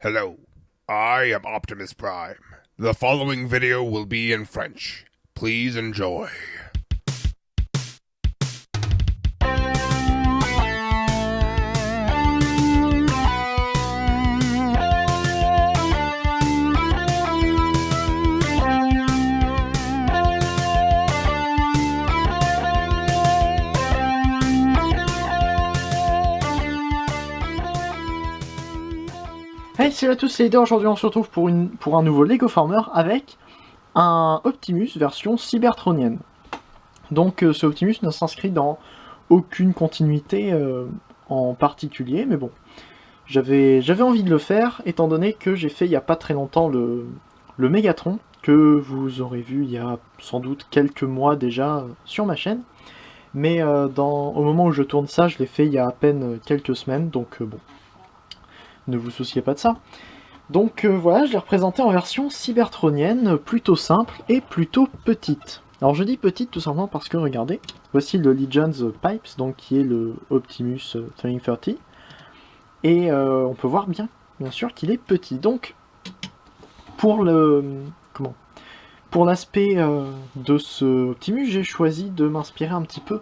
Hello, I am Optimus Prime. The following video will be in French. Please enjoy. Hey, salut à tous, c'est Leader. Aujourd'hui on se retrouve pour un nouveau Lego Farmer avec un Optimus version cybertronienne. Donc ce Optimus ne s'inscrit dans aucune continuité en particulier, mais bon, j'avais envie de le faire, étant donné que j'ai fait il n'y a pas très longtemps le Megatron, que vous aurez vu il y a sans doute quelques mois déjà sur ma chaîne. Mais au moment où je tourne ça, je l'ai fait il y a à peine quelques semaines, donc bon. Ne vous souciez pas de ça. Donc voilà, je l'ai représenté en version cybertronienne, plutôt simple et plutôt petite. Alors je dis petite tout simplement parce que regardez, voici le Legends Pipes, donc qui est le Optimus 3030. Et on peut voir bien sûr qu'il est petit. Donc pour l'aspect de ce Optimus, j'ai choisi de m'inspirer un petit peu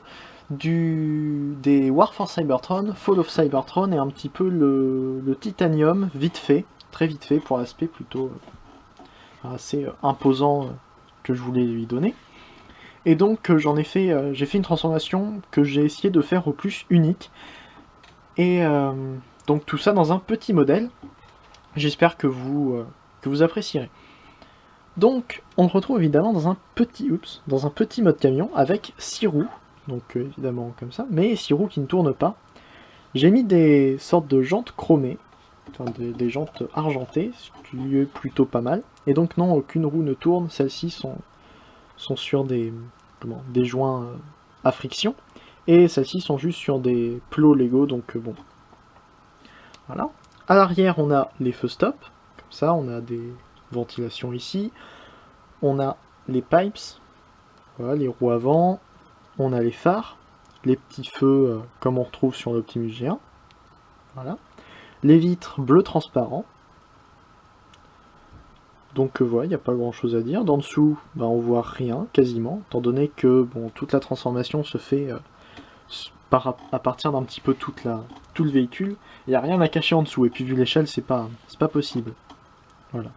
des War for Cybertron, Fall of Cybertron et un petit peu le Titanium, vite fait, très vite fait pour l'aspect plutôt assez imposant que je voulais lui donner. Et donc j'ai fait une transformation que j'ai essayé de faire au plus unique. Et donc tout ça dans un petit modèle. J'espère que vous apprécierez. Donc on le retrouve évidemment dans un petit mode camion avec 6 roues. Donc évidemment comme ça, mais 6 roues qui ne tournent pas. J'ai mis des sortes de jantes chromées, enfin des jantes argentées, ce qui est plutôt pas mal. Et donc non, aucune roue ne tourne, celles-ci sont sur des joints à friction. Et celles-ci sont juste sur des plots Lego, donc bon. Voilà. À l'arrière, on a les feux stop, comme ça, on a des ventilations ici. On a les pipes, voilà, les roues avant. On a les phares, les petits feux comme on retrouve sur l'Optimus G1. Voilà. Les vitres bleu transparent. Donc voilà, il n'y a pas grand chose à dire. D'en dessous, on voit rien quasiment, étant donné que toute la transformation se fait à partir d'un petit peu tout le véhicule. Il n'y a rien à cacher en dessous, et puis vu l'échelle, c'est pas possible. Voilà.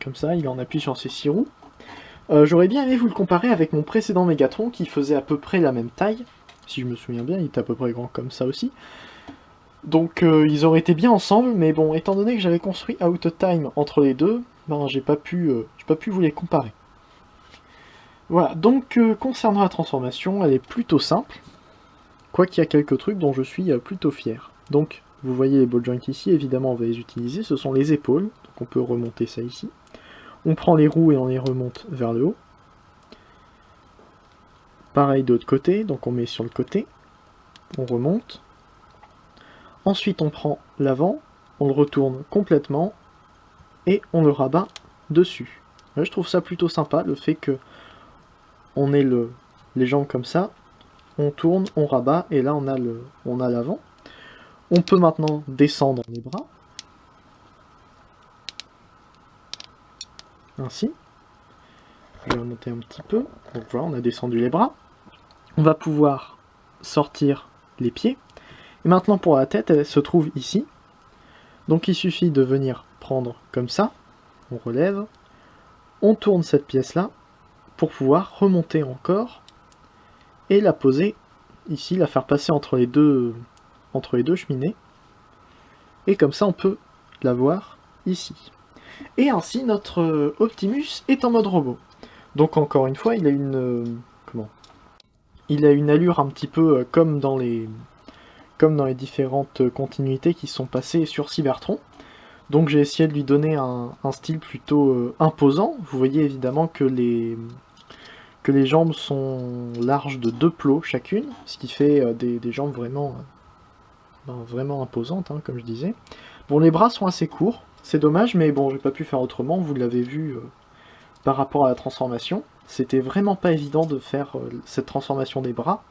Comme ça, il en appuie sur ses 6 roues. J'aurais bien aimé vous le comparer avec mon précédent Megatron qui faisait à peu près la même taille. Si je me souviens bien, il était à peu près grand comme ça aussi. Donc ils auraient été bien ensemble, mais bon, étant donné que j'avais construit Out of Time entre les deux, j'ai pas pu vous les comparer. Voilà, donc concernant la transformation, elle est plutôt simple. Quoiqu'il y a quelques trucs dont je suis plutôt fier. Donc, vous voyez les ball joints ici, évidemment on va les utiliser, ce sont les épaules, donc on peut remonter ça ici. On prend les roues et on les remonte vers le haut. Pareil de l'autre côté, donc on met sur le côté, on remonte. Ensuite on prend l'avant, on le retourne complètement et on le rabat dessus. Là, je trouve ça plutôt sympa, le fait que on ait les jambes comme ça, on tourne, on rabat et là on a l'avant. On peut maintenant descendre les bras. Ainsi. Je vais remonter un petit peu. Donc voilà, on a descendu les bras. On va pouvoir sortir les pieds. Et maintenant pour la tête, elle se trouve ici. Donc il suffit de venir prendre comme ça. On relève. On tourne cette pièce-là pour pouvoir remonter encore. Et la poser ici, la faire passer entre les deux cheminées. Et comme ça on peut la voir ici. Et ainsi notre Optimus est en mode robot. Donc encore une fois, il a une allure un petit peu comme dans les différentes continuités qui sont passées sur Cybertron. Donc j'ai essayé de lui donner un style plutôt imposant. Vous voyez évidemment que les jambes sont larges de 2 plots chacune, ce qui fait des jambes vraiment imposantes, comme je disais. Bon, les bras sont assez courts. C'est dommage, mais bon, j'ai pas pu faire autrement, vous l'avez vu par rapport à la transformation. C'était vraiment pas évident de faire cette transformation des bras.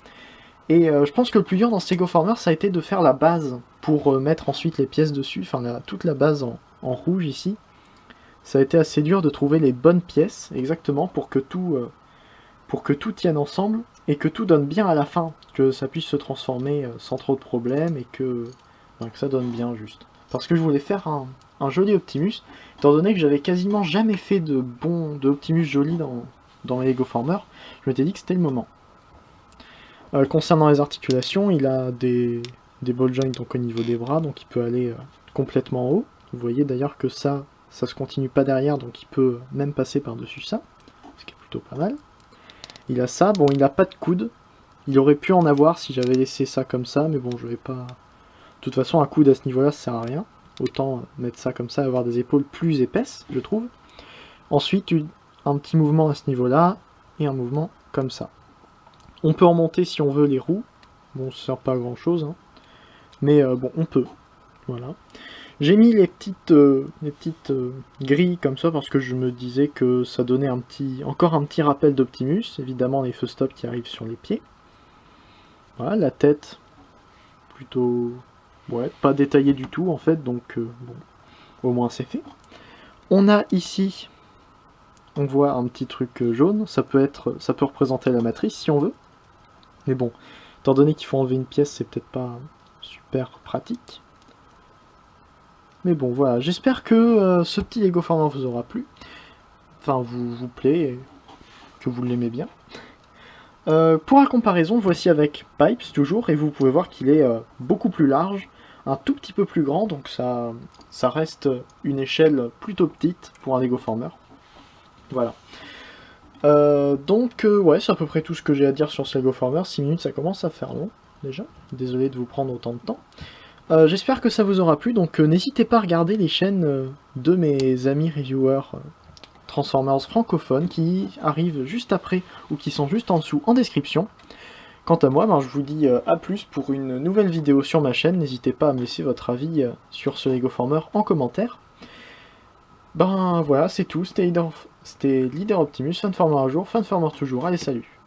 Et je pense que le plus dur dans ce Lego Former, ça a été de faire la base pour mettre ensuite les pièces dessus, enfin toute la base en rouge ici. Ça a été assez dur de trouver les bonnes pièces, exactement, pour que tout tienne ensemble, et que tout donne bien à la fin, que ça puisse se transformer sans trop de problèmes, et que ça donne bien juste. Parce que je voulais faire un joli Optimus, étant donné que j'avais quasiment jamais fait de Optimus joli dans les Lego Former, je m'étais dit que c'était le moment. Concernant les articulations, il a des ball joints donc au niveau des bras, donc il peut aller complètement haut. Vous voyez d'ailleurs que ça se continue pas derrière, donc il peut même passer par-dessus ça, ce qui est plutôt pas mal. Il a ça, bon il a pas de coude, il aurait pu en avoir si j'avais laissé ça comme ça, mais bon je vais pas... De toute façon un coude à ce niveau-là ça sert à rien, autant mettre ça comme ça et avoir des épaules plus épaisses, je trouve. Ensuite un petit mouvement à ce niveau-là, et un mouvement comme ça. On peut remonter si on veut les roues, bon ça sert pas à grand chose, hein. Mais bon on peut, voilà. J'ai mis les petites grilles comme ça parce que je me disais que ça donnait encore un petit rappel d'Optimus, évidemment les feux stop qui arrivent sur les pieds. Voilà, la tête, plutôt, ouais, pas détaillée du tout en fait, donc bon, au moins c'est fait. On a ici, on voit un petit truc jaune, ça peut représenter la matrice si on veut. Mais bon, étant donné qu'il faut enlever une pièce, c'est peut-être pas super pratique. Mais bon, voilà, j'espère que ce petit Lego Former vous aura plu. Enfin, vous plaît, et que vous l'aimez bien. Pour la comparaison, voici avec Pipes, toujours, et vous pouvez voir qu'il est beaucoup plus large, un tout petit peu plus grand, donc ça reste une échelle plutôt petite pour un Lego Former. Voilà. Donc, ouais, c'est à peu près tout ce que j'ai à dire sur ce Lego Former. 6 minutes, ça commence à faire long, déjà. Désolé de vous prendre autant de temps. J'espère que ça vous aura plu, donc n'hésitez pas à regarder les chaînes de mes amis reviewers Transformers francophones qui arrivent juste après ou qui sont juste en dessous en description. Quant à moi, je vous dis à plus pour une nouvelle vidéo sur ma chaîne. N'hésitez pas à me laisser votre avis sur ce Lego Former en commentaire. Ben voilà, c'est tout. C'était Leader Optimus, Fanformer un jour, Fanformer toujours. Allez, salut!